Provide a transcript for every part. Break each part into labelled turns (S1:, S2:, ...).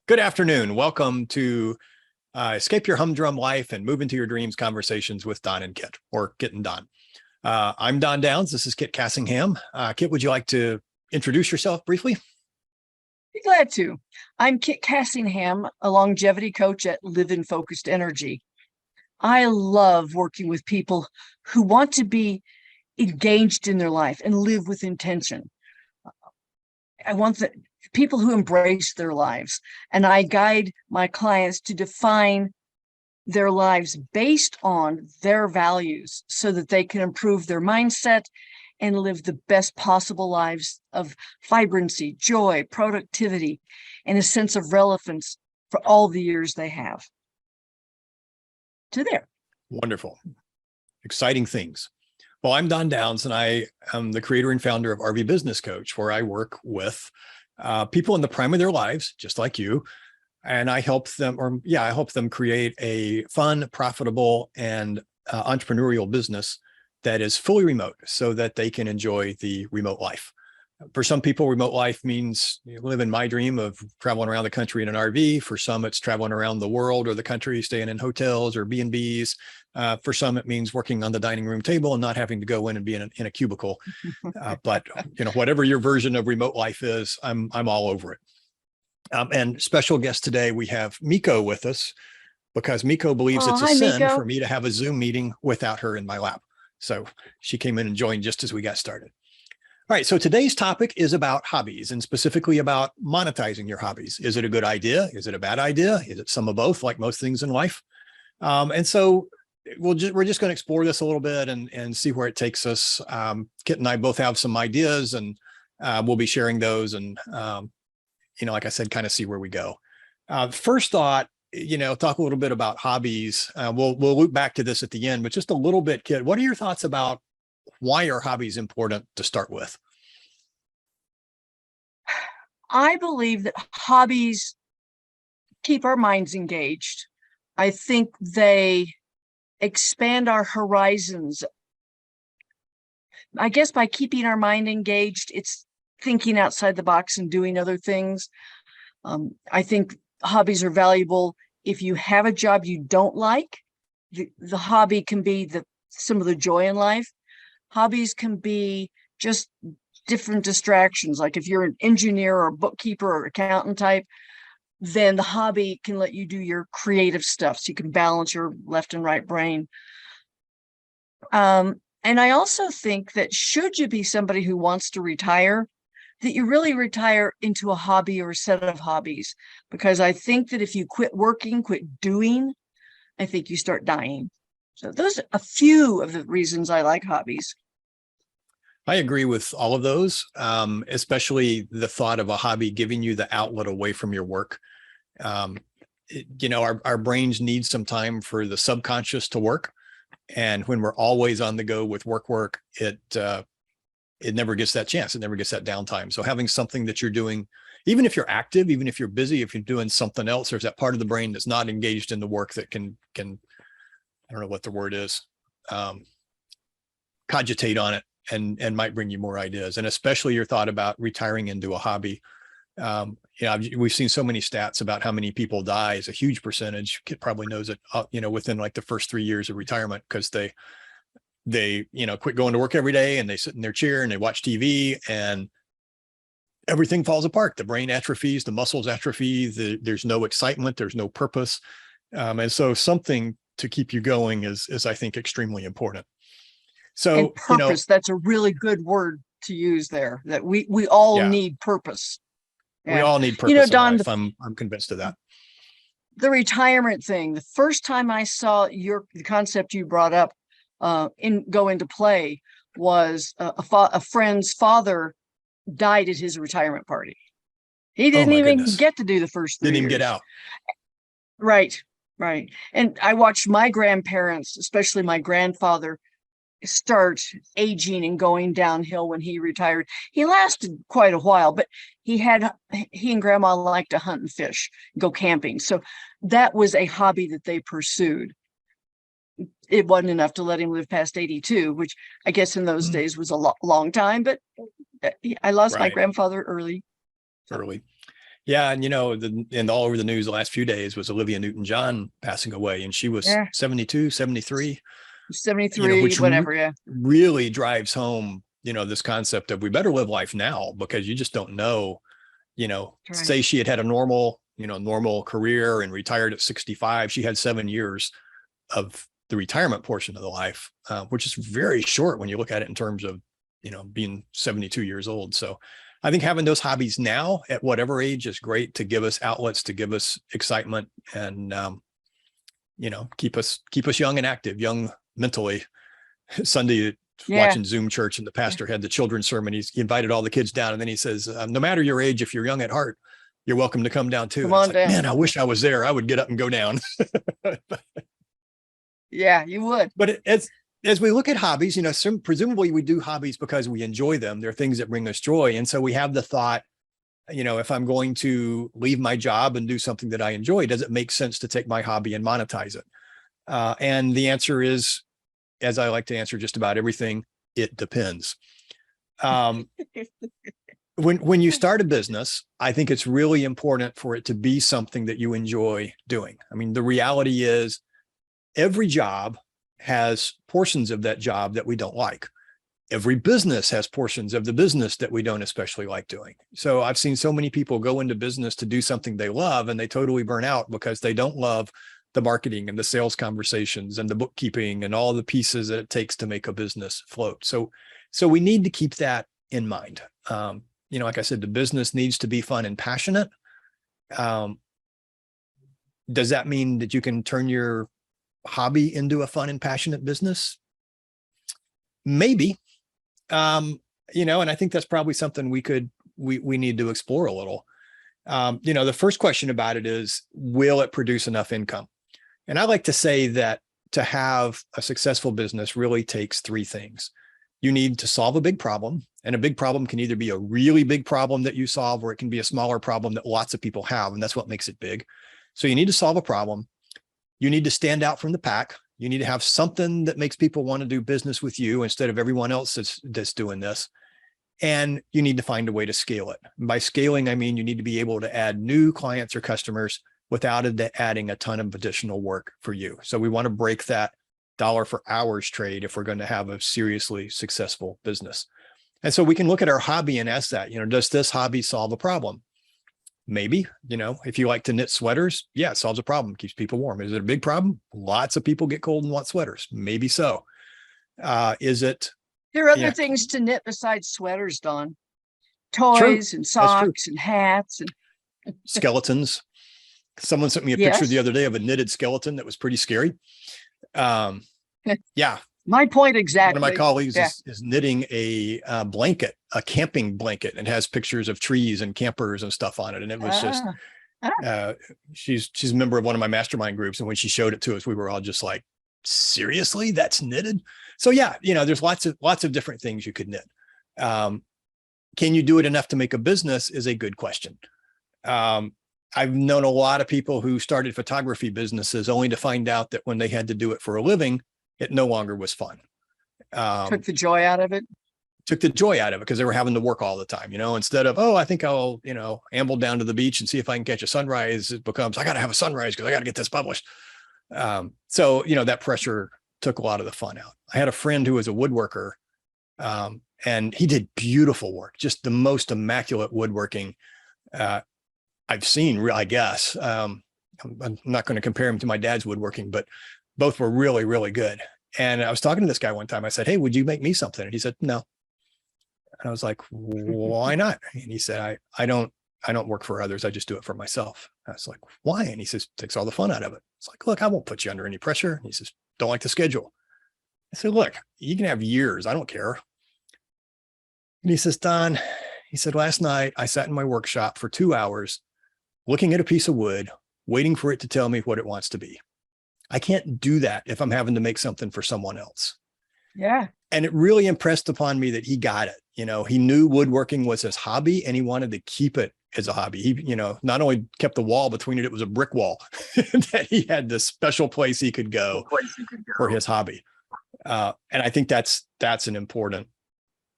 S1: Good afternoon. Welcome to Escape Your Humdrum Life and Move into Your Dreams Conversations with Don and Kit, or Kit and Don. I'm Don Downs. This is Kit Cassingham. Kit, would you like to introduce yourself briefly?
S2: Be glad to. I'm Kit Cassingham, a longevity coach at Live in Focused Energy. I love working with people who want to be engaged in their life and live with intention. I want the people who embrace their lives, and I guide my clients to define their lives based on their values so that they can improve their mindset and live the best possible lives of vibrancy, joy, productivity, and a sense of relevance for all the years they have. To there.
S1: Wonderful. Exciting things. Well, I'm Don Downs, and I am the creator and founder of RV Business Coach, where I work with people in the prime of their lives, just like you. And I help them, I help them create a fun, profitable, and entrepreneurial business that is fully remote so that they can enjoy the remote life. For some people, remote life means living my dream of traveling around the country in an RV. For some, it's traveling around the world or the country, staying in hotels or B&Bs. For some, it means working on the dining room table and not having to go in and be in a cubicle. But whatever your version of remote life is, I'm all over it. And special guest today, we have Miko with us because Miko believes it's a sin
S2: Miko.
S1: for me to have a Zoom meeting without her in my lap. So she came in and joined just as we got started. All right, so today's topic is about hobbies, and specifically about monetizing your hobbies. Is it a good idea? Is it a bad idea? Is it some of both, like most things in life? And so we're just going to explore this a little bit and see where it takes us. Kit and I both have some ideas, and we'll be sharing those, and like I said, kind of see where we go. First thought, talk a little bit about hobbies. We'll loop back to this at the end, but just a little bit, Kit, what are your thoughts about why are hobbies important to start with?
S2: I believe that hobbies keep our minds engaged. I think they expand our horizons. I guess by keeping our mind engaged, it's thinking outside the box and doing other things. I think hobbies are valuable if you have a job you don't like. The hobby can be some of the joy in life. Hobbies can be just different distractions. Like if you're an engineer or bookkeeper or accountant type, then the hobby can let you do your creative stuff so you can balance your left and right brain. And I also think that should you be somebody who wants to retire, that you really retire into a hobby or a set of hobbies. Because I think that if you quit working, quit doing, I think you start dying. So those are a few of the reasons I like hobbies.
S1: I agree with all of those, especially the thought of a hobby giving you the outlet away from your work. Our brains need some time for the subconscious to work. And when we're always on the go with work, it never gets that chance. It never gets that downtime. So having something that you're doing, even if you're active, even if you're busy, if you're doing something else, there's that part of the brain that's not engaged in the work that can I don't know what the word is, cogitate on it and might bring you more ideas. And especially your thought about retiring into a hobby. We've seen so many stats about how many people die as a huge percentage. Kit probably knows it, within like the first 3 years of retirement, because they quit going to work every day and they sit in their chair and they watch TV and everything falls apart. The brain atrophies, the muscles atrophy, there's no excitement, there's no purpose. And so something to keep you going is I think extremely important. So
S2: and purpose, that's a really good word to use there, that we all need purpose.
S1: We all need purpose.
S2: Don,
S1: in life. I'm convinced of that.
S2: The retirement thing, the first time I saw the concept you brought up go into play was a friend's father died at his retirement party. He didn't even get to do the first 3 years.
S1: Didn't even get out.
S2: Right. And I watched my grandparents, especially my grandfather, start aging and going downhill when he retired. He lasted quite a while, but he and grandma liked to hunt and fish, go camping. So that was a hobby that they pursued. It wasn't enough to let him live past 82, which I guess in those days was a long time, but I lost my grandfather early.
S1: Yeah. And, and all over the news the last few days was Olivia Newton-John passing away, and she was
S2: Yeah.
S1: 72, 73,
S2: 73,
S1: which
S2: whatever. Yeah.
S1: really drives home, this concept of we better live life now, because you just don't know,
S2: That's right.
S1: say she had a normal career and retired at 65. She had 7 years of the retirement portion of the life, which is very short when you look at it in terms of, being 72 years old. So I think having those hobbies now at whatever age is great to give us outlets, to give us excitement, and, keep us young and active, young mentally. Sunday,
S2: Yeah.
S1: watching Zoom church, and the
S2: Yeah.
S1: pastor had the children's sermon. He invited all the kids down, and then he says, no matter your age, if you're young at heart, you're welcome to come down too.
S2: Come
S1: And it's
S2: on
S1: like,
S2: down.
S1: man, I wish I was there. I would get up and go down.
S2: Yeah, you would.
S1: But as we look at hobbies, presumably we do hobbies because we enjoy them. They're things that bring us joy. And so we have the thought, if I'm going to leave my job and do something that I enjoy, does it make sense to take my hobby and monetize it? And the answer is, as I like to answer just about everything, it depends. When you start a business, I think it's really important for it to be something that you enjoy doing. I mean, the reality is every job has portions of that job that we don't like. Every business has portions of the business that we don't especially like doing. So I've seen so many people go into business to do something they love, and they totally burn out because they don't love the marketing and the sales conversations and the bookkeeping and all the pieces that it takes to make a business float. So we need to keep that in mind. Like I said, the business needs to be fun and passionate. Does that mean that you can turn your hobby into a fun and passionate business? Maybe. And I think that's probably something we need to explore a little. The first question about it is, will it produce enough income? And I like to say that to have a successful business really takes three things. You need to solve a big problem, and a big problem can either be a really big problem that you solve, or it can be a smaller problem that lots of people have, and that's what makes it big. So you need to solve a problem. You need to stand out from the pack. You need to have something that makes people want to do business with you instead of everyone else that's doing this. And you need to find a way to scale it. And by scaling, I mean you need to be able to add new clients or customers without adding a ton of additional work for you. So we want to break that dollar for hours trade if we're going to have a seriously successful business. And so we can look at our hobby and ask that, does this hobby solve a problem? Maybe, if you like to knit sweaters, yeah, it solves a problem, keeps people warm. Is it a big problem? Lots of people get cold and want sweaters. Maybe so. Is it?
S2: There are other things to knit besides sweaters, Don. Toys and socks and hats and
S1: skeletons. Someone sent me a picture the other day of a knitted skeleton that was pretty scary. Yeah.
S2: My point exactly.
S1: One of my colleagues is knitting a blanket, a camping blanket, and has pictures of trees and campers and stuff on it. And it was just, she's a member of one of my mastermind groups. And when she showed it to us, we were all just like, seriously, that's knitted? So yeah, there's lots of different things you could knit. Can you do it enough to make a business is a good question. I've known a lot of people who started photography businesses only to find out that when they had to do it for a living, it no longer was fun.
S2: Took the joy out of it.
S1: Took the joy out of it because they were having to work all the time, instead of, I think I'll, amble down to the beach and see if I can catch a sunrise. It becomes, I got to have a sunrise because I got to get this published. So, that pressure took a lot of the fun out. I had a friend who was a woodworker, and he did beautiful work, just the most immaculate woodworking I've seen, I guess. I'm not going to compare him to my dad's woodworking, but both were really, really good. And I was talking to this guy one time. I said, hey, would you make me something? And he said, no. And I was like, why not? And he said, I don't work for others. I just do it for myself. I was like, why? And he says, takes all the fun out of it. It's like, look, I won't put you under any pressure. And he says, don't like the schedule. I said, look, you can have years. I don't care. And he says, Don, he said, last night I sat in my workshop for 2 hours looking at a piece of wood, waiting for it to tell me what it wants to be. I can't do that if I'm having to make something for someone else.
S2: Yeah.
S1: And it really impressed upon me that he got it. He knew woodworking was his hobby and he wanted to keep it as a hobby. He, not only kept the wall between it, it was a brick wall that he had this special place he could go for his hobby. And I think that's an important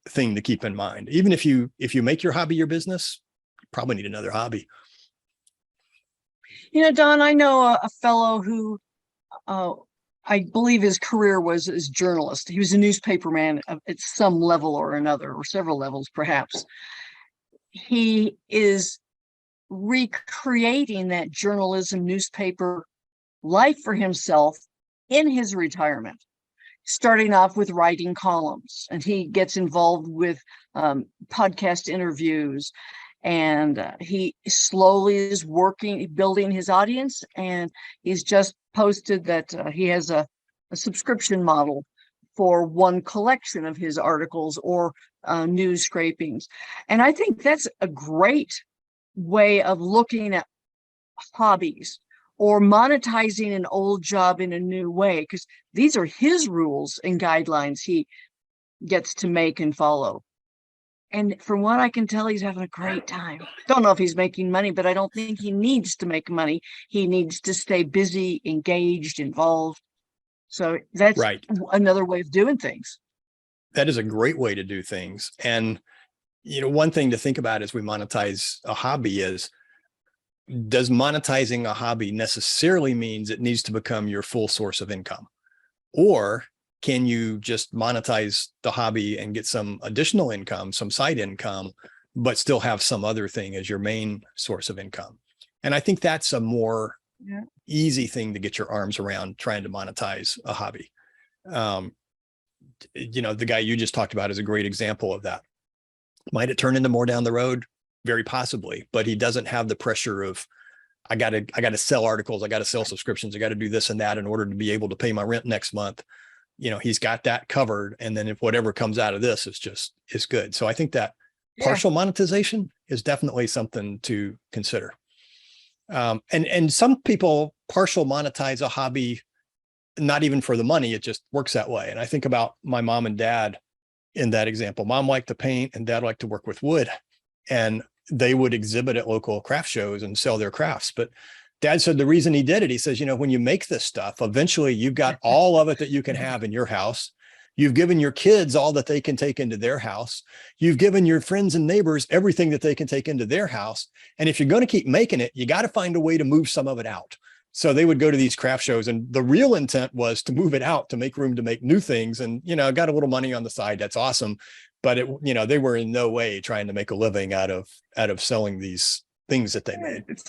S1: thing to keep in mind. Even if you make your hobby your business, you probably need another hobby.
S2: Don, I know a fellow who uh, I believe his career was as journalist. He was a newspaperman at some level or another, or several levels, perhaps. He is recreating that journalism newspaper life for himself in his retirement, starting off with writing columns. And he gets involved with podcast interviews. And he slowly is working, building his audience. And he's just posted that he has a subscription model for one collection of his articles or news scrapings. And I think that's a great way of looking at hobbies or monetizing an old job in a new way, because these are his rules and guidelines he gets to make and follow. And from what I can tell, he's having a great time. Don't know if he's making money, but I don't think he needs to make money. He needs to stay busy, engaged, involved. So that's
S1: Right.
S2: another way of doing things.
S1: That is a great way to do things. And, one thing to think about as we monetize a hobby is, does monetizing a hobby necessarily means it needs to become your full source of income? Or can you just monetize the hobby and get some additional income, some side income, but still have some other thing as your main source of income? And I think that's a more easy thing to get your arms around trying to monetize a hobby. The guy you just talked about is a great example of that. Might it turn into more down the road? Very possibly, but he doesn't have the pressure of, I got to sell articles. I got to sell subscriptions. I got to do this and that in order to be able to pay my rent next month. He's got that covered. And then if whatever comes out of this is good. So I think that partial monetization is definitely something to consider. And some people partial monetize a hobby, not even for the money. It just works that way. And I think about my mom and dad in that example. Mom liked to paint and dad liked to work with wood, and they would exhibit at local craft shows and sell their crafts. But dad said the reason he did it, he says, when you make this stuff, eventually you've got all of it that you can have in your house. You've given your kids all that they can take into their house. You've given your friends and neighbors everything that they can take into their house. And if you're going to keep making it, you got to find a way to move some of it out. So they would go to these craft shows, and the real intent was to move it out, to make room to make new things. And, got a little money on the side. That's awesome. But they were in no way trying to make a living out of selling these things that they made.
S2: It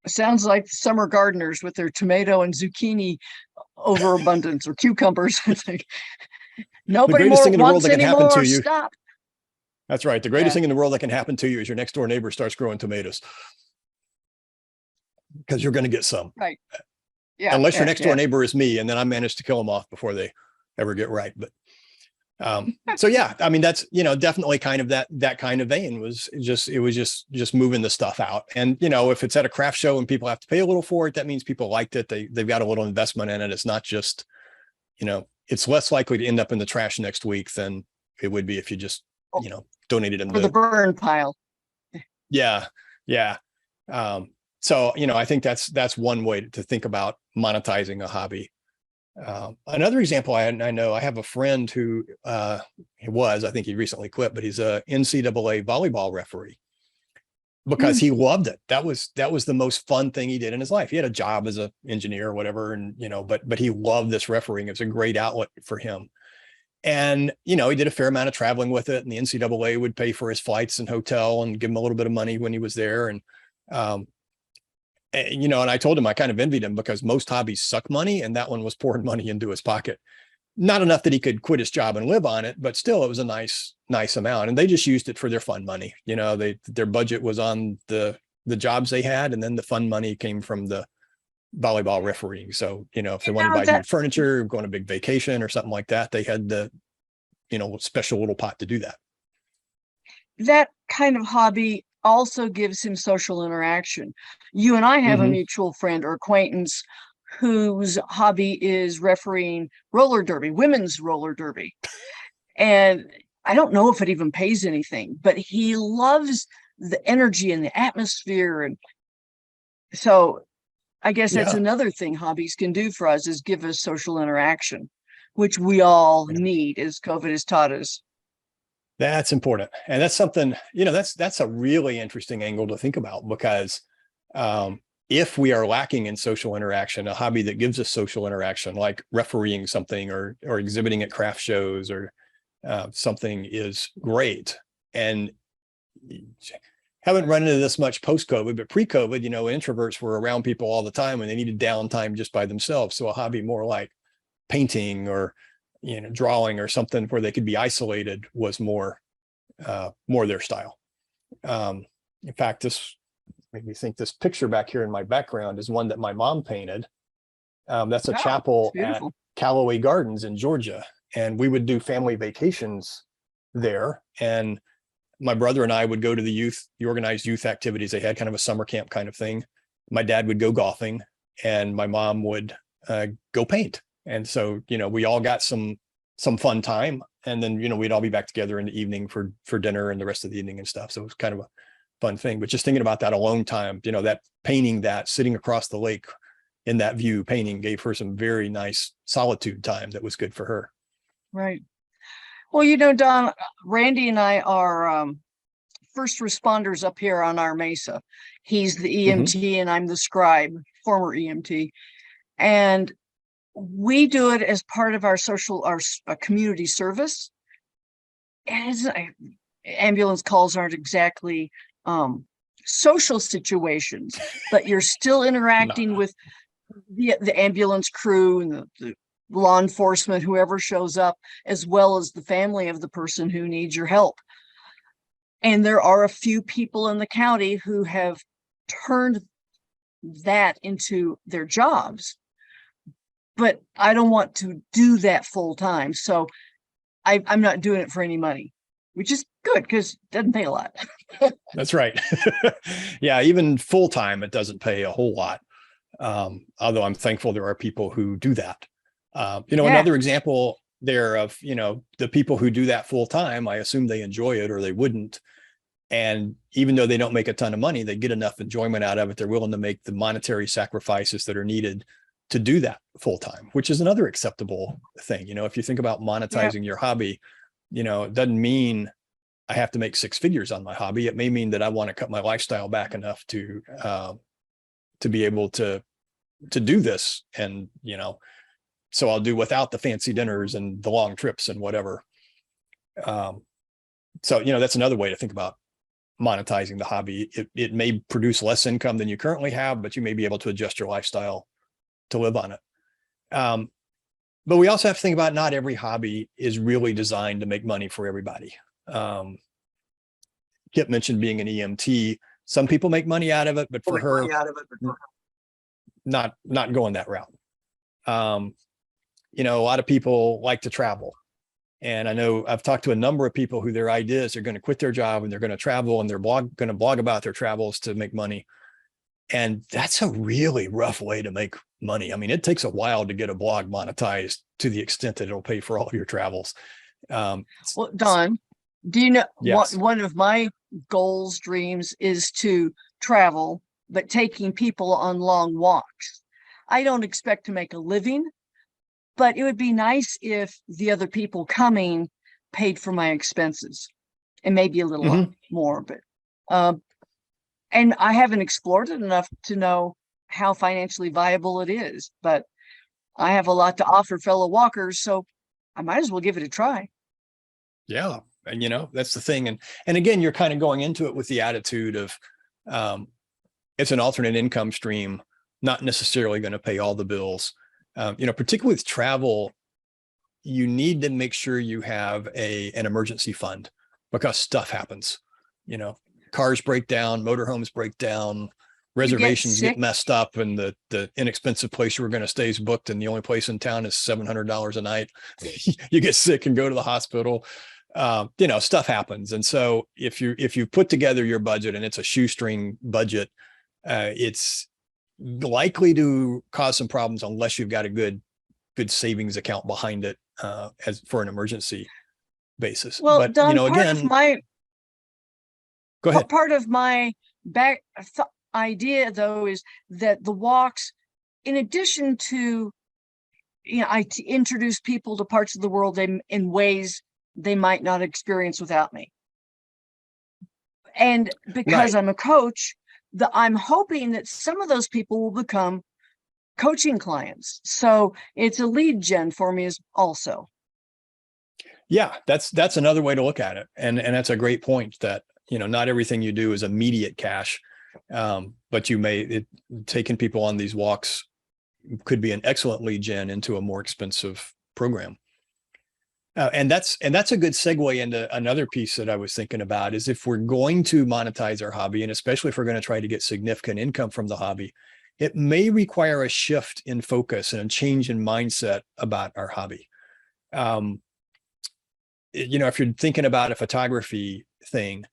S2: sounds like summer gardeners with their tomato and zucchini overabundance, or cucumbers. Nobody more wants any more. Stop.
S1: That's right. The greatest thing in the world that can happen to you is your next door neighbor starts growing tomatoes, because you're going to get some.
S2: Right. Yeah.
S1: Unless your next door neighbor is me, and then I managed to kill them off before they ever get ripe. But so yeah, I mean, that's, definitely kind of that kind of vein. It was just moving the stuff out. And, if it's at a craft show and people have to pay a little for it, that means people liked it. They've got a little investment in it. It's not just, it's less likely to end up in the trash next week than it would be if you just, donated them
S2: for the burn pile.
S1: Yeah. Yeah. So, I think that's one way to think about monetizing a hobby. Another example, I know I have a friend who I think he recently quit, but he's a NCAA volleyball referee, because he loved it. That was the most fun thing he did in his life. He had a job as an engineer or whatever, and but he loved this refereeing. It was a great outlet for him. And he did a fair amount of traveling with it, and the NCAA would pay for his flights and hotel and give him a little bit of money when he was there. And and I told him I kind of envied him, because most hobbies suck money, and that one was pouring money into his pocket. Not enough that he could quit his job and live on it, but still it was a nice amount. And they just used it for their fun money. Their budget was on the jobs they had, and then the fun money came from the volleyball refereeing. So, if they wanted to buy new furniture, go on a big vacation or something like that, they had the, special little pot to do that.
S2: That kind of hobby also gives him social interaction. You and I have a mutual friend or acquaintance whose hobby is refereeing roller derby, women's roller derby. And I don't know if it even pays anything, but he loves the energy and the atmosphere. And so I guess that's another thing hobbies can do for us, is give us social interaction, which we all need, as COVID has taught us.
S1: That's important. And that's something, that's a really interesting angle to think about, because, if we are lacking in social interaction, a hobby that gives us social interaction, like refereeing something or exhibiting at craft shows or something, is great. And haven't run into this much post-COVID, but pre-COVID, introverts were around people all the time and they needed downtime just by themselves. So a hobby more like painting or, drawing or something where they could be isolated was more their style. In fact, this made me think this picture back here in my background is one that my mom painted. That's a chapel at Callaway Gardens in Georgia. And we would do family vacations there. And my brother and I would go to the organized youth activities. They had kind of a summer camp kind of thing. My dad would go golfing and my mom would go paint. And so, we all got some fun time. And then, we'd all be back together in the evening for dinner and the rest of the evening and stuff. So it was kind of a fun thing. But just thinking about that alone time, that painting, that sitting across the lake in that view painting gave her some very nice solitude time that was good for her.
S2: Right. Well, Don, Randy and I are first responders up here on our mesa. He's the EMT and I'm the scribe, former EMT. And we do it as part of our community service. And ambulance calls aren't exactly social situations, but you're still interacting with the ambulance crew and the law enforcement, whoever shows up, as well as the family of the person who needs your help. And there are a few people in the county who have turned that into their jobs. But I don't want to do that full time. So I'm not doing it for any money, which is good because it doesn't pay a lot.
S1: That's right. Yeah, even full time, it doesn't pay a whole lot. Although I'm thankful there are people who do that. Another example there of, the people who do that full time, I assume they enjoy it or they wouldn't. And even though they don't make a ton of money, they get enough enjoyment out of it. They're willing to make the monetary sacrifices that are needed to do that full time, which is another acceptable thing. If you think about monetizing your hobby, it doesn't mean I have to make six figures on my hobby. It may mean that I want to cut my lifestyle back enough to be able to do this. And, so I'll do without the fancy dinners and the long trips and whatever. So, that's another way to think about monetizing the hobby. It may produce less income than you currently have, but you may be able to adjust your lifestyle to live on it. But we also have to think about not every hobby is really designed to make money for everybody. Kip mentioned being an EMT. Some people make money out of it, but for her, not going that route. A lot of people like to travel. And I know I've talked to a number of people who their idea is they're going to quit their job and they're going to travel and they're going to blog about their travels to make money. And that's a really rough way to make money. I mean, it takes a while to get a blog monetized to the extent that it'll pay for all of your travels.
S2: Well, Don, do you know
S1: yes.
S2: one of my goals, dreams is to travel, but taking people on long walks. I don't expect to make a living, but it would be nice if the other people coming paid for my expenses and maybe a little more, but and I haven't explored it enough to know how financially viable it is, but I have a lot to offer fellow walkers, so I might as well give it a try.
S1: Yeah. And that's the thing. And again, you're kind of going into it with the attitude of it's an alternate income stream, not necessarily going to pay all the bills. Particularly with travel, you need to make sure you have an emergency fund because stuff happens. Cars break down, motorhomes break down, reservations get messed up, and the inexpensive place you were going to stay is booked, and the only place in town is $700 a night. You get sick and go to the hospital. Stuff happens. And so if you put together your budget and it's a shoestring budget, it's likely to cause some problems unless you've got a good savings account behind it as for an emergency basis.
S2: Well,
S1: but
S2: Don,
S1: go ahead.
S2: Part of my idea, though, is that the walks, in addition to, I introduce people to parts of the world in ways they might not experience without me. And because I'm a coach, I'm hoping that some of those people will become coaching clients. So it's a lead gen for me also.
S1: Yeah, that's another way to look at it. And that's a great point that, not everything you do is immediate cash. But taking people on these walks could be an excellent lead gen into a more expensive program. And that's a good segue into another piece that I was thinking about is if we're going to monetize our hobby, and especially if we're going to try to get significant income from the hobby, it may require a shift in focus and a change in mindset about our hobby. If you're thinking about a photography thing,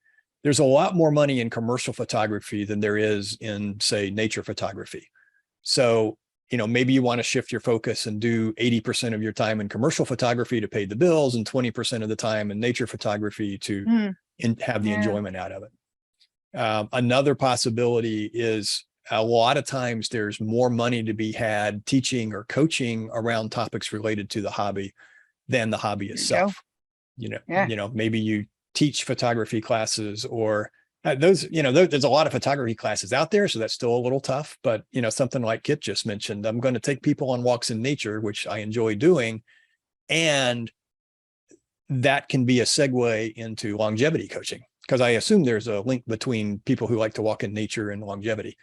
S1: there's a lot more money in commercial photography than there is in, say, nature photography. So, maybe you want to shift your focus and do 80% of your time in commercial photography to pay the bills and 20% of the time in nature photography to have the enjoyment out of it. Another possibility is a lot of times there's more money to be had teaching or coaching around topics related to the hobby than the hobby itself. Maybe you teach photography classes or there's a lot of photography classes out there, so that's still a little tough, but something like Kit just mentioned, I'm going to take people on walks in nature, which I enjoy doing. And that can be a segue into longevity coaching, because I assume there's a link between people who like to walk in nature and longevity.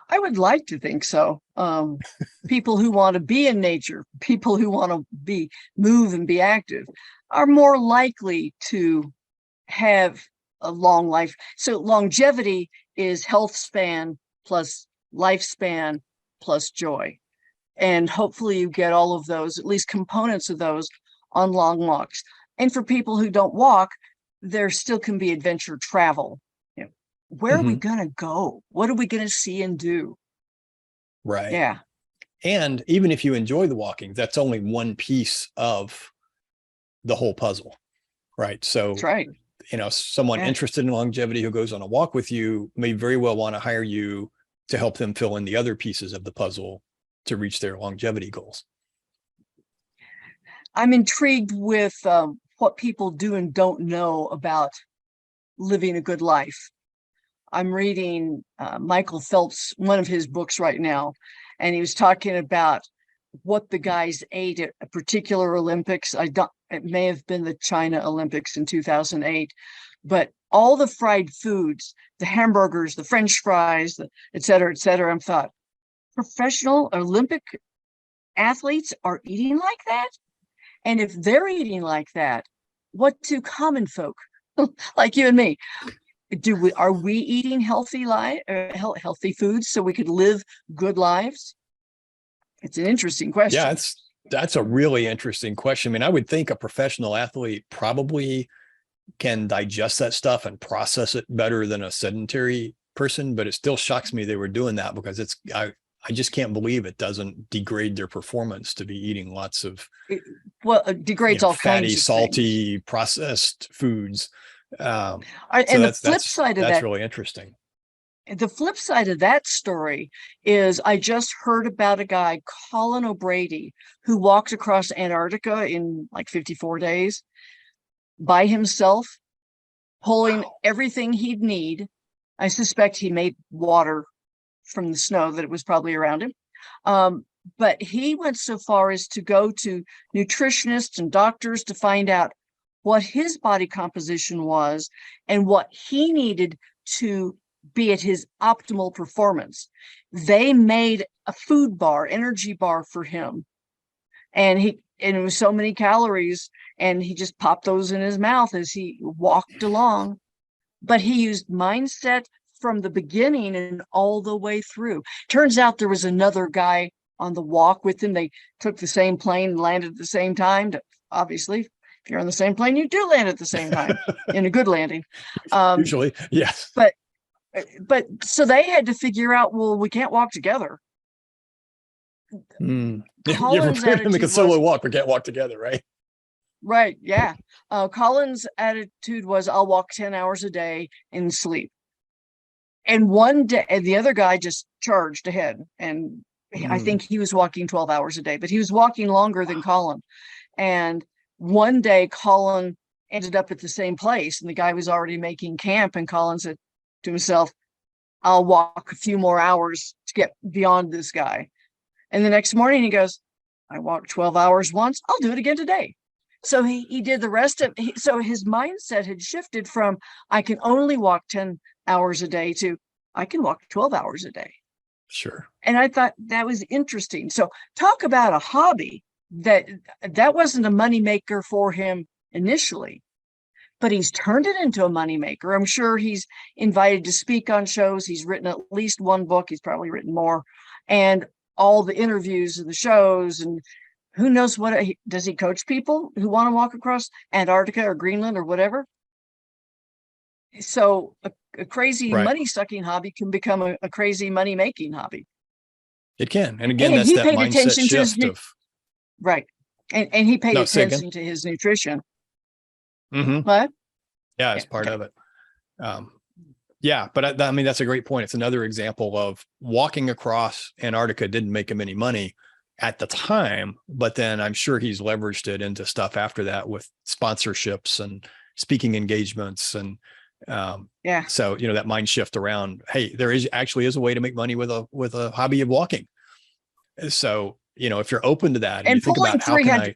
S2: I would like to think so. People who want to be in nature, people who want to move and be active are more likely to have a long life. So longevity is health span plus lifespan plus joy. And hopefully you get all of those, at least components of those, on long walks. And for people who don't walk, there still can be adventure travel. Where are we going to go? What are we going to see and do?
S1: Right.
S2: Yeah.
S1: And even if you enjoy the walking, that's only one piece of the whole puzzle. Right. So,
S2: that's right.
S1: Someone interested in longevity who goes on a walk with you may very well want to hire you to help them fill in the other pieces of the puzzle to reach their longevity goals.
S2: I'm intrigued with what people do and don't know about living a good life. I'm reading Michael Phelps, one of his books right now, and he was talking about what the guys ate at a particular Olympics. It may have been the China Olympics in 2008, but all the fried foods, the hamburgers, the French fries, et cetera, I thought, professional Olympic athletes are eating like that? And if they're eating like that, what do common folk like you and me, are we eating healthy foods so we could live good lives? It's an interesting question.
S1: Yeah, that's a really interesting question. I mean, I would think a professional athlete probably can digest that stuff and process it better than a sedentary person, but it still shocks me they were doing that, because I just can't believe it doesn't degrade their performance to be eating lots of
S2: it degrades all
S1: fatty,
S2: kinds of
S1: salty,
S2: things.
S1: Processed foods.
S2: And the flip side of
S1: that's really interesting.
S2: The flip side of that story is I just heard about a guy, Colin O'Brady, who walked across Antarctica in like 54 days by himself, pulling everything he'd need. I suspect he made water from the snow that it was probably around him. But he went so far as to go to nutritionists and doctors to find out what his body composition was and what he needed to be at his optimal performance. They made a food bar, energy bar for him. And it was so many calories, and he just popped those in his mouth as he walked along. But he used mindset from the beginning and all the way through. Turns out there was another guy on the walk with him. They took the same plane and landed at the same time. Obviously, if you're on the same plane, you do land at the same time in a good landing.
S1: Usually, yes.
S2: But so they had to figure out, well, we can't walk together.
S1: Colin's attitude to make a solo walk, we can't walk together, right?
S2: Right. Yeah. Colin's attitude was, I'll walk 10 hours a day and sleep. And one day, the other guy just charged ahead. And I think he was walking 12 hours a day, but he was walking longer than Colin. And one day, Colin ended up at the same place, and the guy was already making camp. And Colin said, to himself, I'll walk a few more hours to get beyond this guy. And the next morning he goes, I walked 12 hours once, I'll do it again today. So he did the rest of so his mindset had shifted from I can only walk 10 hours a day to I can walk 12 hours a day.
S1: Sure.
S2: And I thought that was interesting. So talk about a hobby that wasn't a moneymaker for him initially, but he's turned it into a moneymaker. I'm sure he's invited to speak on shows. He's written at least one book. He's probably written more. And all the interviews and the shows, and who knows what, does he coach people who want to walk across Antarctica or Greenland or whatever? So a crazy money sucking hobby can become a crazy money making hobby.
S1: It can. And again, that's that mindset shift of.
S2: Right. And he paid attention to his nutrition.
S1: Mm-hmm.
S2: What?
S1: Yeah, it's part of it. Yeah, but I mean, that's a great point. It's another example of walking across Antarctica didn't make him any money at the time, but then I'm sure he's leveraged it into stuff after that with sponsorships and speaking engagements. And so, that mind shift around, hey, there actually is a way to make money with a hobby of walking. So, if you're open to that and you think about how can I,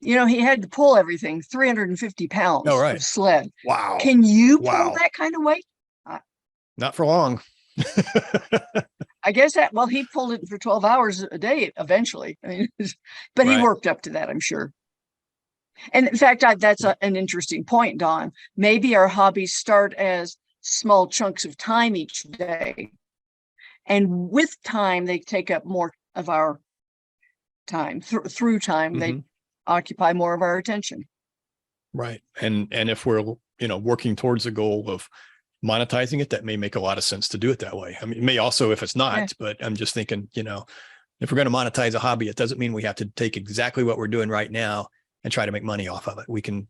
S2: he had to pull everything, 350 pounds of sled.
S1: Wow.
S2: Can you pull that kind of weight?
S1: Not for long.
S2: I guess he pulled it for 12 hours a day eventually. I mean, but he worked up to that, I'm sure. And in fact, that's an interesting point, Don. Maybe our hobbies start as small chunks of time each day. And with time, they take up more of our time. Through time, mm-hmm. They occupy more of our attention.
S1: Right. And if we're, working towards a goal of monetizing it, that may make a lot of sense to do it that way. I mean, it may also, if it's not, but I'm just thinking, if we're going to monetize a hobby, it doesn't mean we have to take exactly what we're doing right now and try to make money off of it. We can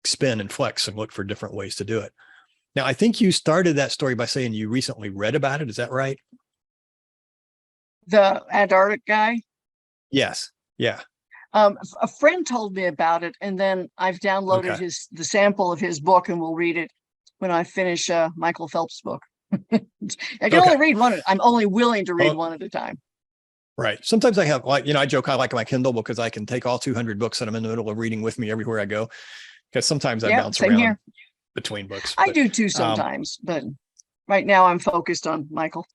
S1: spin and flex and look for different ways to do it. Now, I think you started that story by saying you recently read about it. Is that right?
S2: The Antarctic guy?
S1: Yes. Yeah.
S2: A friend told me about it, and then I've downloaded the sample of his book, and we'll read it when I finish Michael Phelps' book. I can only read one. I'm only willing to read one at a time.
S1: Right. Sometimes I have I joke I like my Kindle because I can take all 200 books that I'm in the middle of reading with me everywhere I go. Because sometimes I bounce around between books.
S2: I do too sometimes, but right now I'm focused on Michael.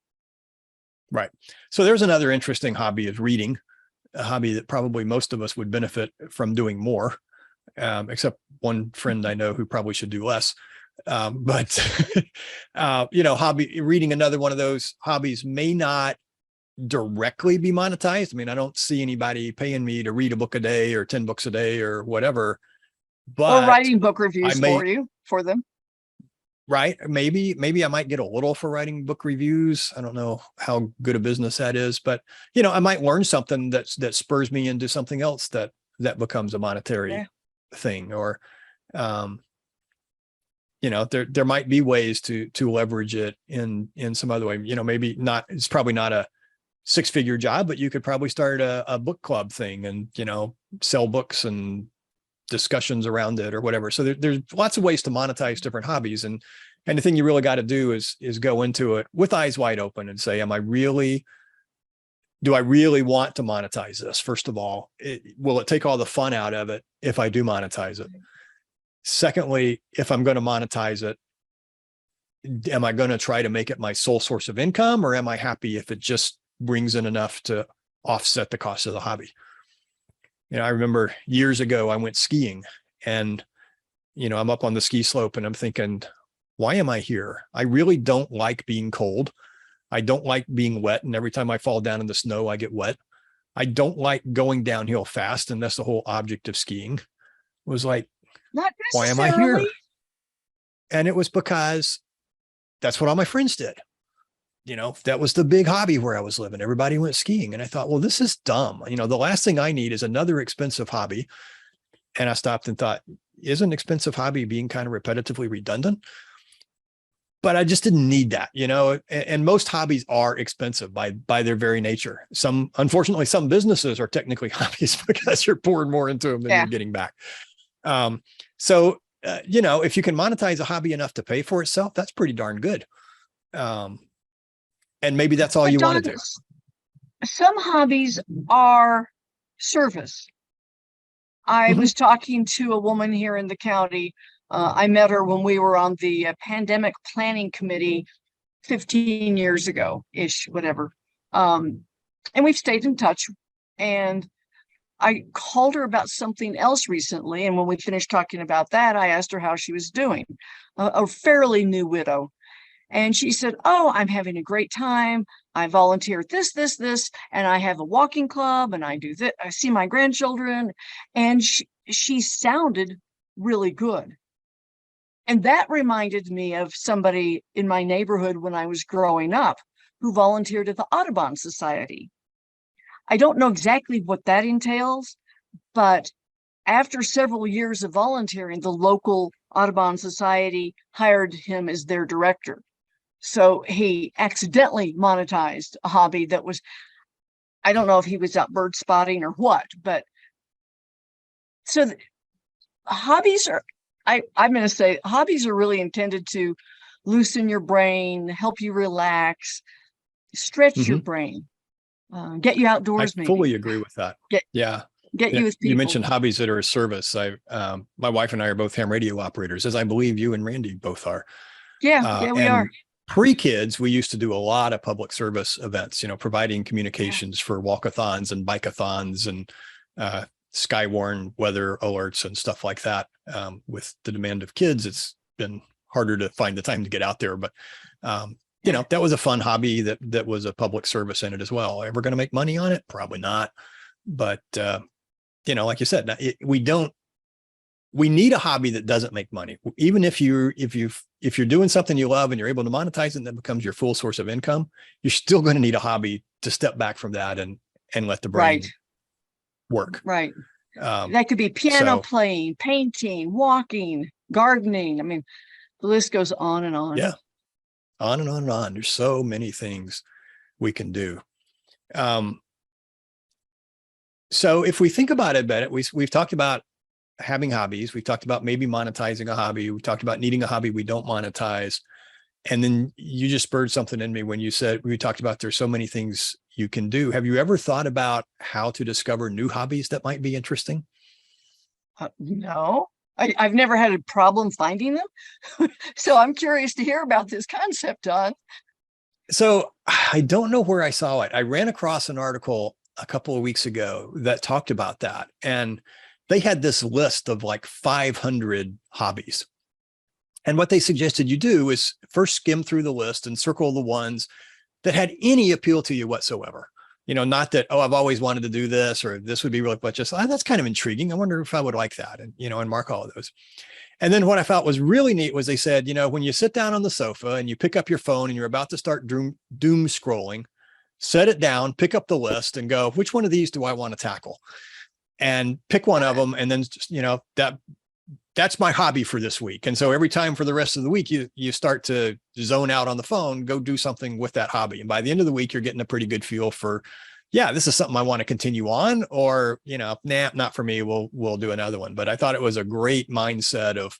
S1: Right. So there's another interesting hobby of reading, a hobby that probably most of us would benefit from doing more, except one friend I know who probably should do less. Hobby reading, another one of those hobbies, may not directly be monetized. I mean, I don't see anybody paying me to read a book a day or 10 books a day or whatever, but
S2: or writing book reviews for them.
S1: Right. Maybe I might get a little for writing book reviews. I don't know how good a business that is, but I might learn something that spurs me into something else that becomes a monetary thing, or there might be ways to leverage it in some other way. Maybe not, it's probably not a 6-figure job, but you could probably start a book club thing and, sell books and discussions around it or whatever. So there's lots of ways to monetize different hobbies. And the thing you really got to do is go into it with eyes wide open and say, do I really want to monetize this? First of all, will it take all the fun out of it if I do monetize it? Secondly, if I'm going to monetize it, am I going to try to make it my sole source of income, or am I happy if it just brings in enough to offset the cost of the hobby? I remember years ago, I went skiing, and, I'm up on the ski slope and I'm thinking, why am I here? I really don't like being cold. I don't like being wet. And every time I fall down in the snow, I get wet. I don't like going downhill fast. And that's the whole object of skiing. It was like, why am I here? And it was because that's what all my friends did. That was the big hobby where I was living. Everybody went skiing. And I thought, well, this is dumb. The last thing I need is another expensive hobby. And I stopped and thought, isn't expensive hobby being kind of repetitively redundant? But I just didn't need that, and most hobbies are expensive by their very nature. Unfortunately, some businesses are technically hobbies because you're pouring more into them than you're getting back. So if you can monetize a hobby enough to pay for itself, that's pretty darn good. And maybe that's all
S2: But
S1: you
S2: Don,
S1: want to do.
S2: some hobbies are service. I
S1: Mhm.
S2: was talking to a woman here in the county. I met her when we were on the pandemic planning committee 15 years ago ish, whatever. And we've stayed in touch. And I called her about something else recently. And when we finished talking about that, I asked her how she was doing, a fairly new widow. And she said, "Oh, I'm having a great time. I volunteer at this, and I have a walking club, and I do that. I see my grandchildren." And she sounded really good. And that reminded me of somebody in my neighborhood when I was growing up who volunteered at the Audubon Society. I don't know exactly what that entails, but after several years of volunteering, the local Audubon Society hired him as their director. So he accidentally monetized a hobby that was, I don't know if he was out bird spotting or what, but so hobbies are, I'm going to say hobbies are really intended to loosen your brain, help you relax, stretch your
S1: Mhm.
S2: brain, get you
S1: I
S2: outdoors,
S1: fully
S2: maybe
S1: agree with that.
S2: get,
S1: Yeah.
S2: get you with
S1: You
S2: people.
S1: mentioned hobbies that are a service. My wife and I are both ham radio operators, as I believe you and Randy both are.
S2: Yeah, we are.
S1: And pre-kids, we used to do a lot of public service events, providing
S2: Yeah,
S1: communications for walkathons and bikeathons and Skywarn weather alerts and stuff like that. With the demand of kids, it's been harder to find the time to get out there. But
S2: yeah,
S1: that was a fun hobby that was a public service in it as well. Ever going to make money on it? Probably not. But like you said, we need a hobby that doesn't make money. Even if you're doing something you love and you're able to monetize it and that becomes your full source of income, you're still going to need a hobby to step back from that and let the brain
S2: right,
S1: work.
S2: right.
S1: Um,
S2: That could be piano
S1: so
S2: playing, painting, walking, gardening. I mean, the list goes on and on.
S1: yeah, on and on and on. There's so many things we can do. So if we think about it, Bennett, we've talked about having hobbies. We've talked about maybe monetizing a hobby. We talked about needing a hobby we don't monetize. And then you just spurred something in me when we talked about there's so many things you can do. Have you ever thought about how to discover new hobbies that might be interesting?
S2: No, I've never had a problem finding them. So I'm curious to hear about this concept, Don.
S1: So I don't know where I saw it. I ran across an article a couple of weeks ago that talked about that. And they had this list of like 500 hobbies. And what they suggested you do is first skim through the list and circle the ones that had any appeal to you whatsoever. Not that, oh, I've always wanted to do this, or this would be really, but just, that's kind of intriguing. I wonder if I would like that. And mark all of those. And then what I felt was really neat was they said, when you sit down on the sofa and you pick up your phone and you're about to start doom scrolling, set it down, pick up the list and go, which one of these do I want to tackle? And pick one of them. And then just, that's my hobby for this week. And so every time for the rest of the week, you start to zone out on the phone, go do something with that hobby. And by the end of the week, you're getting a pretty good feel for, yeah, this is something I want to continue on, or, nah, not for me. We'll do another one. But I thought it was a great mindset of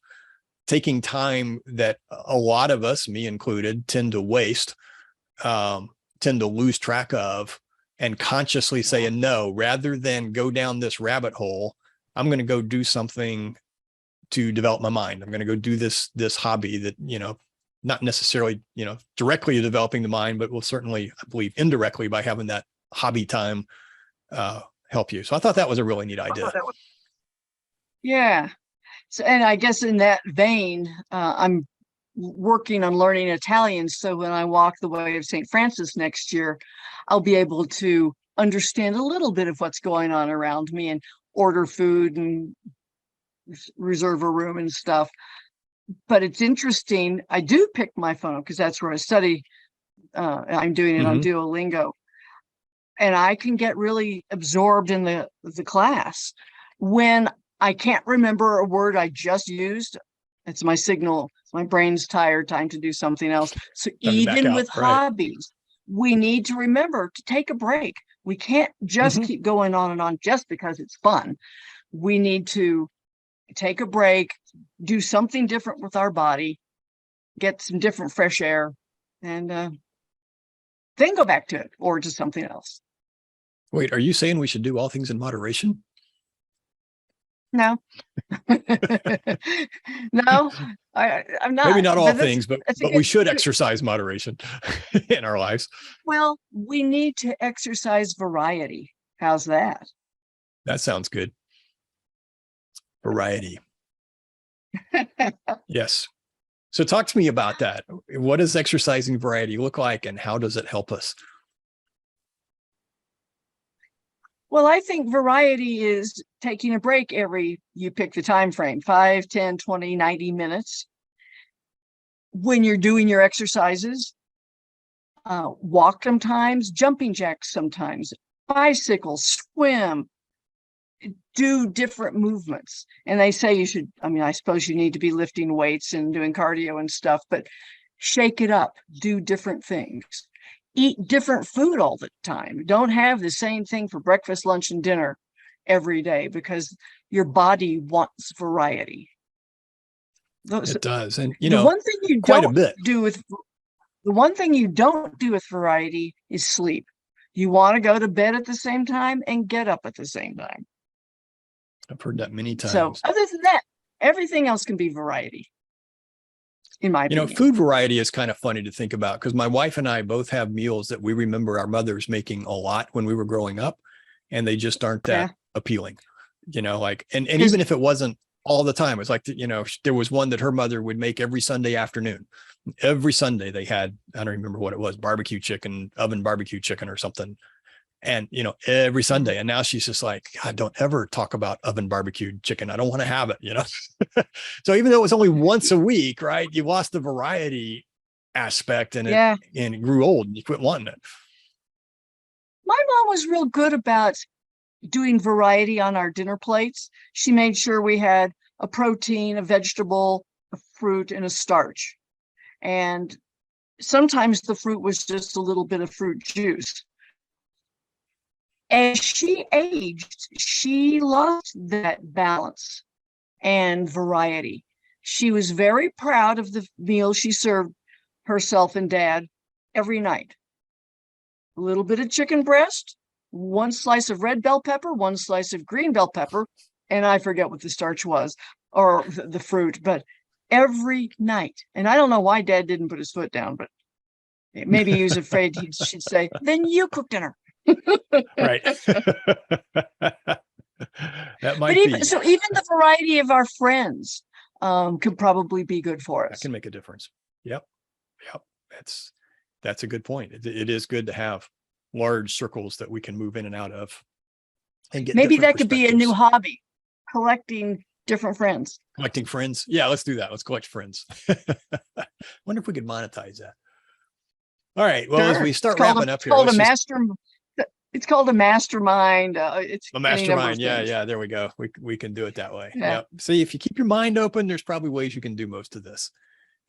S1: taking time that a lot of us, me included, tend to waste, tend to lose track of, and consciously saying no, rather than go down this rabbit hole. I'm going to go do something to develop my mind. I'm going to go do this hobby that, not necessarily, directly developing the mind, but will certainly, I believe, indirectly by having that hobby time help you. So I thought that was a really neat idea.
S2: Yeah. So, and I guess in that vein, I'm working on learning Italian. So when I walk the way of St. Francis next year, I'll be able to understand a little bit of what's going on around me and order food and reserve a room and stuff. But it's interesting. I do pick my phone up because that's where I study. I'm doing it on Duolingo, and I can get really absorbed in the class. When I can't remember a word I just used, it's my signal. My brain's tired, time to do something else. So even with hobbies, we need to remember to take a break. We can't just keep going on and on just because it's fun. We need to take a break, do something different with our body, get some different fresh air, and then go back to it or to something else.
S1: Wait, are you saying we should do all things in moderation?
S2: No, no, I'm not.
S1: Maybe not all
S2: But
S1: things, but we should exercise moderation in our lives.
S2: Well, we need to exercise variety. How's that?
S1: That sounds good. Variety. Yes. So talk to me about that. What does exercising variety look like, and how does it help us?
S2: Well, I think variety is taking a break you pick the time frame, 5, 10, 20, 90 minutes. When you're doing your exercises, walk sometimes, jumping jacks sometimes, bicycle, swim, do different movements. And they say you should, I suppose you need to be lifting weights and doing cardio and stuff, but shake it up, do different things. Eat different food all the time. Don't have the same thing for breakfast, lunch, and dinner every day, because your body wants variety.
S1: It does. And,
S2: the one thing you
S1: quite
S2: don't
S1: a bit.
S2: do with the one thing you don't do with variety is sleep. You want to go to bed at the same time and get up at the same time.
S1: I've heard that many times.
S2: So other than that, everything else can be variety. In my opinion.
S1: Food variety is kind of funny to think about, because my wife and I both have meals that we remember our mothers making a lot when we were growing up, and they just aren't that appealing, and even if it wasn't all the time, it's like, there was one that her mother would make every Sunday afternoon. Every Sunday they had, I don't remember what it was, barbecue chicken, oven barbecue chicken or something. And, every Sunday. And now she's just like, God, don't ever talk about oven barbecued chicken. I don't want to have it, So even though it was only once a week, right, you lost the variety aspect, and it grew old and you quit wanting it.
S2: My mom was real good about doing variety on our dinner plates. She made sure we had a protein, a vegetable, a fruit, and a starch. And sometimes the fruit was just a little bit of fruit juice. As she aged, she lost that balance and variety. She was very proud of the meal she served herself and Dad every night. A little bit of chicken breast, one slice of red bell pepper, one slice of green bell pepper, and I forget what the starch was, or the fruit, but every night. And I don't know why Dad didn't put his foot down, but maybe he was afraid she'd say, then you cook dinner.
S1: Right. That might be.
S2: So even the variety of our friends could probably be good for us.
S1: That can make a difference. Yep. That's a good point. It is good to have large circles that we can move in and out of, and get
S2: maybe that could be a new hobby, collecting different friends.
S1: Collecting friends. Yeah, let's do that. Let's collect friends. Wonder if we could monetize that. All right. Well, as we start wrapping up here,
S2: it's called a mastermind. It's
S1: a mastermind. Yeah. There we go. We can do it that way. Yeah. See, if you keep your mind open, there's probably ways you can do most of this.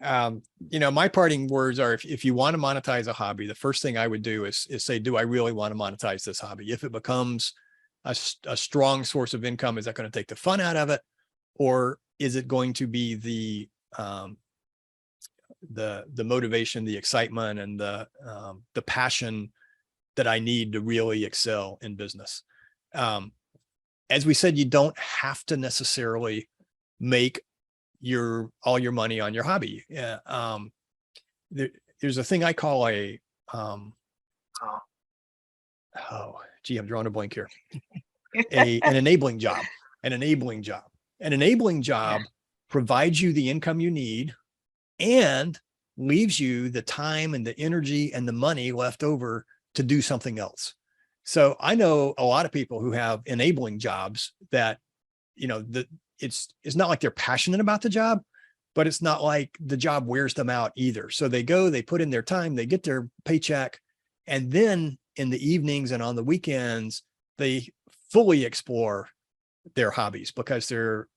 S1: My parting words are, if you want to monetize a hobby, the first thing I would do is say, do I really want to monetize this hobby? If it becomes a strong source of income, is that going to take the fun out of it? Or is it going to be the motivation, the excitement, and the passion that I need to really excel in business? As we said, you don't have to necessarily make all your money on your hobby. There's a thing I call I'm drawing a blank here. An enabling job. An enabling job provides you the income you need and leaves you the time and the energy and the money left over to do something else. So I know a lot of people who have enabling jobs that, it's not like they're passionate about the job, but it's not like the job wears them out either. So they put in their time, they get their paycheck, and then in the evenings and on the weekends, they fully explore their hobbies, because they're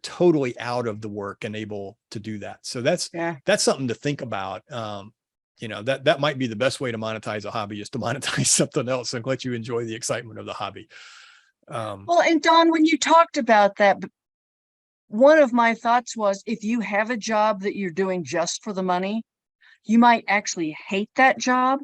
S1: totally out of the work and able to do that. So that's something to think about. That might be the best way to monetize a hobby, is to monetize something else and let you enjoy the excitement of the hobby.
S2: Well, and Don, when you talked about that, one of my thoughts was, if you have a job that you're doing just for the money, you might actually hate that job,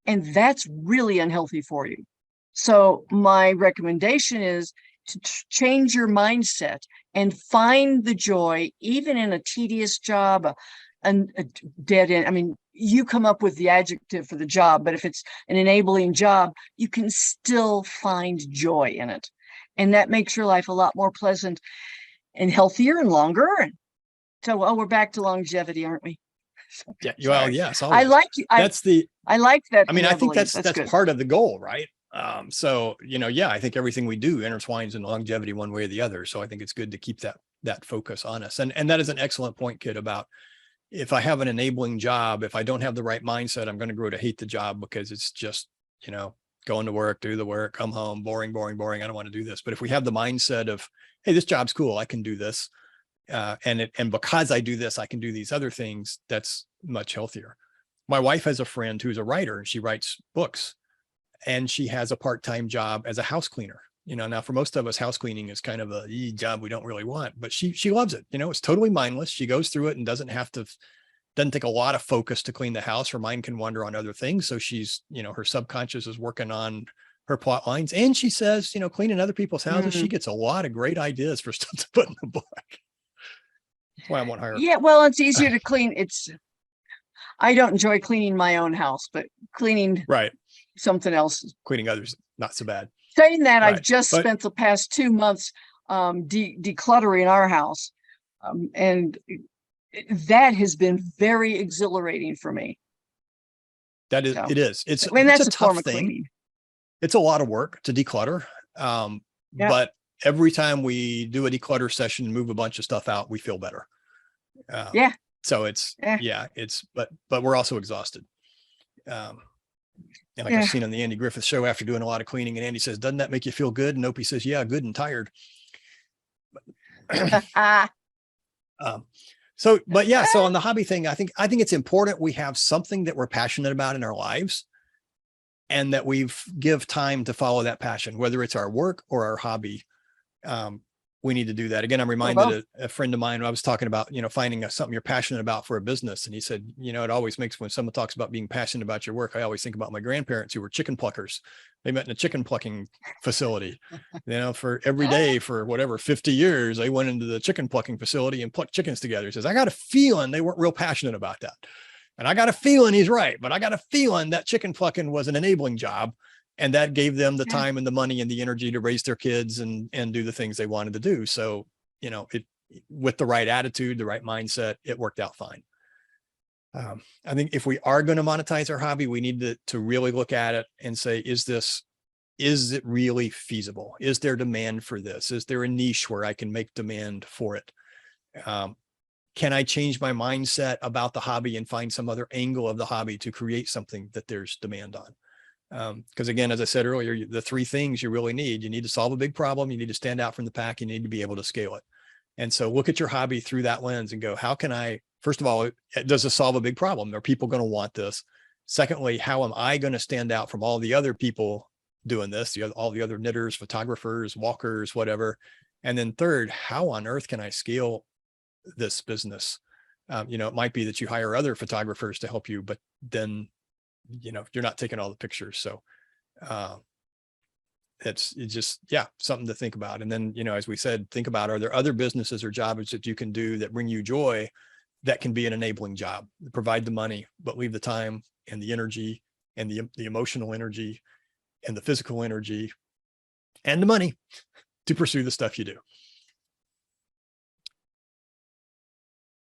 S2: and that's really unhealthy for you. So my recommendation is to change your mindset and find the joy, even in a tedious job, a dead end. I mean, you come up with the adjective for the job, but if it's an enabling job, you can still find joy in it. And that makes your life a lot more pleasant and healthier and longer. And so, oh, we're back to longevity, aren't we?
S1: Yeah. Well,
S2: Sorry.
S1: yes,
S2: I
S1: always.
S2: like you.
S1: I
S2: like that.
S1: I mean, I think that's
S2: good.
S1: part of the goal, right? So, yeah, I think everything we do intertwines in longevity one way or the other. So I think it's good to keep that focus on us. And that is an excellent point, Kit, about if I have an enabling job, if I don't have the right mindset, I'm going to grow to hate the job because it's just, going to work, do the work, come home, boring, boring, boring. I don't want to do this. But if we have the mindset of, hey, this job's cool, I can do this. And because I do this, I can do these other things. That's much healthier. My wife has a friend who's a writer and she writes books, and she has a part-time job as a house cleaner. Now for most of us, house cleaning is kind of a job we don't really want, but she loves it. It's totally mindless. She goes through it and doesn't take a lot of focus to clean the house. Her mind can wander on other things. So she's, her subconscious is working on her plot lines. And she says, cleaning other people's houses, she gets a lot of great ideas for stuff to put in the book. That's why I won't hire her.
S2: Yeah, well, it's easier to clean. I don't enjoy cleaning my own house, but cleaning
S1: right.
S2: something else.
S1: Cleaning others, not so bad.
S2: Saying that, right. I've just spent the past 2 months decluttering our house. And that has been very exhilarating for me.
S1: That is, it is. It's
S2: that's
S1: a tough thing.
S2: Cleaning.
S1: It's a lot of work to declutter. But every time we do a declutter session and move a bunch of stuff out, we feel better. So but we're also exhausted. And like I've seen on the Andy Griffith show, after doing a lot of cleaning, and Andy says, doesn't that make you feel good? And Opie says, yeah, good and tired. So on the hobby thing, I think it's important we have something that we're passionate about in our lives, and that we've give time to follow that passion, whether it's our work or our hobby. We need to do that. Again, I'm reminded a friend of mine, when I was talking about, finding something you're passionate about for a business. And he said, it always makes, when someone talks about being passionate about your work, I always think about my grandparents who were chicken pluckers. They met in a chicken plucking facility, for every day for whatever, 50 years, they went into the chicken plucking facility and plucked chickens together. He says, I got a feeling they weren't real passionate about that. And I got a feeling he's right, but I got a feeling that chicken plucking was an enabling job. And that gave them the time and the money and the energy to raise their kids and do the things they wanted to do. So, with the right attitude, the right mindset, it worked out fine. I think if we are going to monetize our hobby, we need to really look at it and say, is it really feasible? Is there demand for this? Is there a niche where I can make demand for it? Can I change my mindset about the hobby and find some other angle of the hobby to create something that there's demand on? Because again, as I said earlier, the 3 things you really need: you need to solve a big problem, you need to stand out from the pack, you need to be able to scale it. And so look at your hobby through that lens and go, how can I, first of all, does it solve a big problem? Are people going to want this? Secondly, how am I going to stand out from all the other people doing this, all the other knitters, photographers, walkers, whatever? And then third, how on earth can I scale this business? It might be that you hire other photographers to help you, but then you're not taking all the pictures. So it's just something to think about. And then, as we said, think about, are there other businesses or jobs that you can do that bring you joy, that can be an enabling job, provide the money, but leave the time and the energy and the emotional energy and the physical energy and the money to pursue the stuff you do.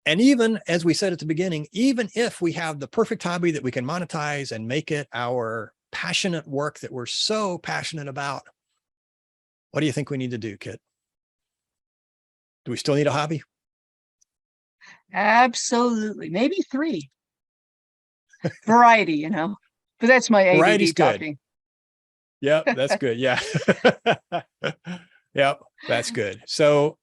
S1: And even, as we said at the beginning, even if we have the perfect hobby that we can monetize and make it our passionate work that we're so passionate about, what do you think we need to do, Kit? Do we still need a hobby?
S2: Absolutely. Maybe 3. Variety, but that's my ADD talking.
S1: Yeah, that's good. Yeah. Yep, that's good. So,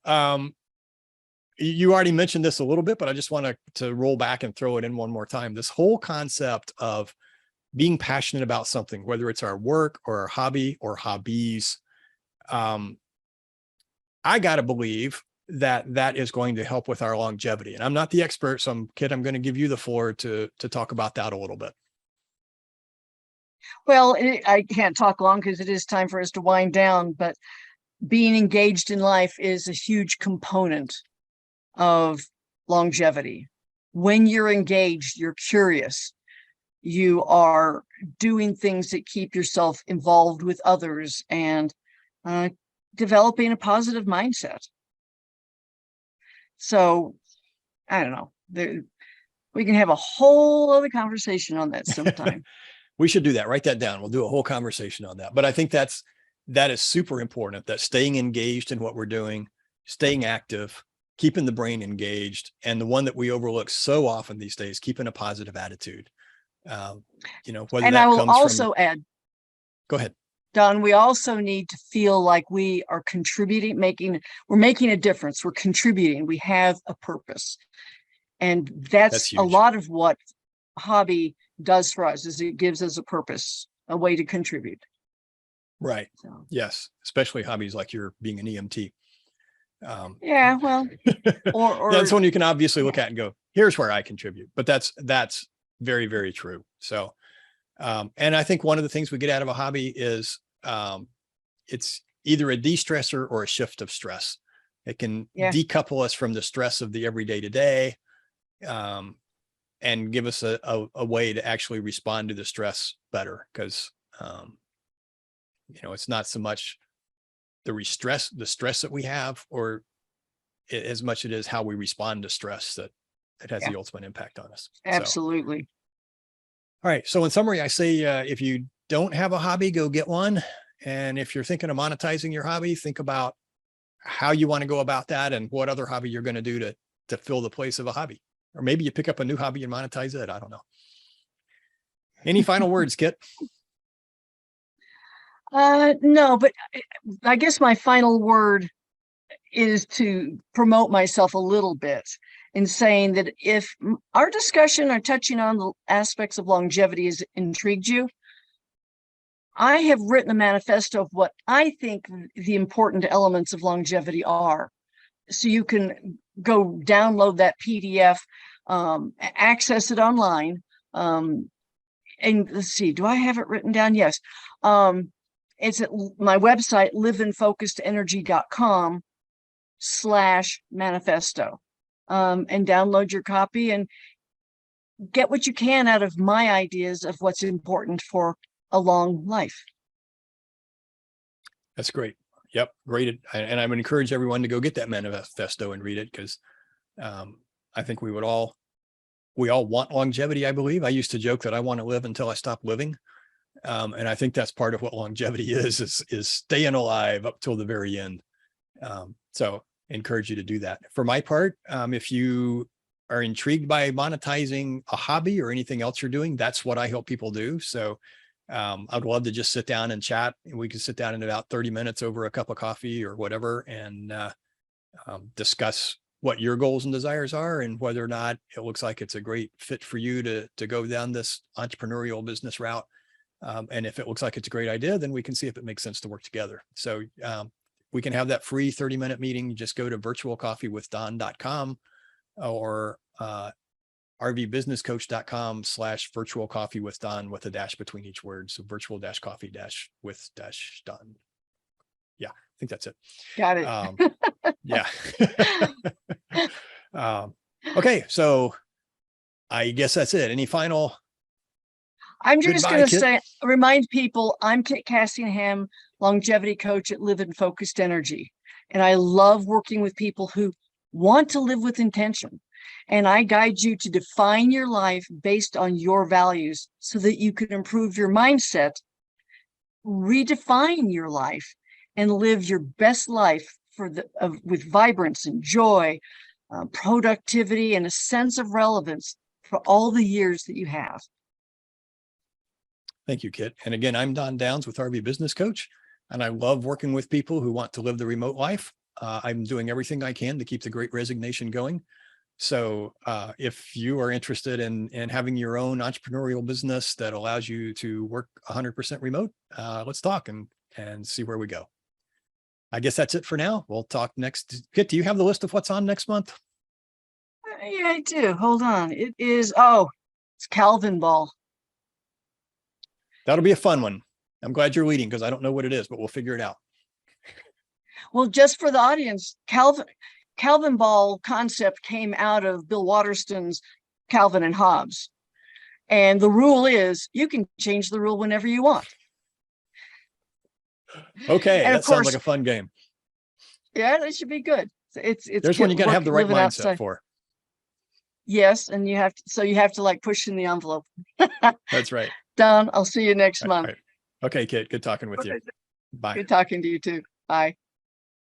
S1: you already mentioned this a little bit, but I just want to roll back and throw it in one more time. This whole concept of being passionate about something, whether it's our work or our hobby or hobbies. I got to believe that is going to help with our longevity. And I'm not the expert, so Kit, I'm going to give you the floor to talk about that a little bit.
S2: Well, I can't talk long because it is time for us to wind down, but being engaged in life is a huge component of longevity. When you're engaged, you're curious, you are doing things that keep yourself involved with others and developing a positive mindset. So I don't know, we can have a whole other conversation on that sometime.
S1: We should do that. Write that down. We'll do a whole conversation on that. But I think that is super important, that staying engaged in what we're doing, staying active, keeping the brain engaged, and the one that we overlook so often these days, keeping a positive attitude. Whether
S2: and
S1: that
S2: I will
S1: comes
S2: also
S1: from,
S2: add,
S1: go ahead.
S2: Don, we also need to feel like we are contributing, we're making a difference. We're contributing. We have a purpose. And that's a lot of what hobby does for us, is it gives us a purpose, a way to contribute.
S1: Right. So. Yes. Especially hobbies like you're being an EMT.
S2: Yeah, well, or
S1: that's one you can obviously look at and go, here's where I contribute. But that's very, very true. So, and I think one of the things we get out of a hobby is it's either a de-stressor or a shift of stress. It can decouple us from the stress of the everyday to day, and give us a way to actually respond to the stress better. Because, it's not so much the stress that we have, or as much it is how we respond to stress that has the ultimate impact on us.
S2: Absolutely.
S1: So, all right. So in summary, I say, if you don't have a hobby, go get one. And if you're thinking of monetizing your hobby, think about how you want to go about that and what other hobby you're going to do to fill the place of a hobby. Or maybe you pick up a new hobby and monetize it. I don't know. Any final words, Kit?
S2: No, but I guess my final word is to promote myself a little bit in saying that if our discussion or touching on the aspects of longevity has intrigued you, I have written a manifesto of what I think the important elements of longevity are. So you can go download that PDF, access it online. And let's see, do I have it written down? Yes. It's at my website, liveinfocusedenergy.com/manifesto. And download your copy and get what you can out of my ideas of what's important for a long life.
S1: That's great. Yep. Great. And I would encourage everyone to go get that manifesto and read it, because I think we all want longevity. I believe I used to joke that I want to live until I stop living. And I think that's part of what longevity is staying alive up till the very end. So I encourage you to do that. For my part, if you are intrigued by monetizing a hobby or anything else you're doing, that's what I help people do. So I'd love to just sit down and chat, and we can sit down in about 30 minutes over a cup of coffee or whatever, and discuss what your goals and desires are, and whether or not it looks like it's a great fit for you to go down this entrepreneurial business route. And if it looks like it's a great idea, then we can see if it makes sense to work together. So we can have that free 30-minute meeting. Just go to virtualcoffeewithdon.com or rvbusinesscoach.com/virtualcoffeewithdon with a dash between each word. So virtual-coffee-with-don. Yeah, I think that's it.
S2: Got it.
S1: Yeah. Okay. So I guess that's it. Any final?
S2: I'm just going to remind people, I'm Kit Cassingham, longevity coach at Live in Focused Energy. And I love working with people who want to live with intention. And I guide you to define your life based on your values so that you can improve your mindset, redefine your life, and live your best life with vibrance and joy, productivity, and a sense of relevance for all the years that you have.
S1: Thank you, Kit. And again, I'm Don Downs with RV Business Coach, and I love working with people who want to live the remote life. I'm doing everything I can to keep the Great Resignation going. So if you are interested in having your own entrepreneurial business that allows you to work 100% remote, let's talk and see where we go. I guess that's it for now. We'll talk next. Kit, do you have the list of what's on next month?
S2: Yeah, I do. Hold on. It's Calvin Ball.
S1: That'll be a fun one. I'm glad you're leading because I don't know what it is, but we'll figure it out.
S2: Well, just for the audience, Calvin Ball concept came out of Bill Waterston's Calvin and Hobbes. And the rule is you can change the rule whenever you want.
S1: Okay,
S2: And
S1: that
S2: of course,
S1: sounds like a fun game.
S2: yeah, that should be good. It's
S1: There's one you got to have the right mindset
S2: outside.
S1: for.
S2: Yes, and you have to like push in the envelope.
S1: That's right.
S2: Don, I'll see you next
S1: All
S2: month.
S1: right. Okay, Kit, good talking with you. Bye.
S2: Good talking to you too. Bye.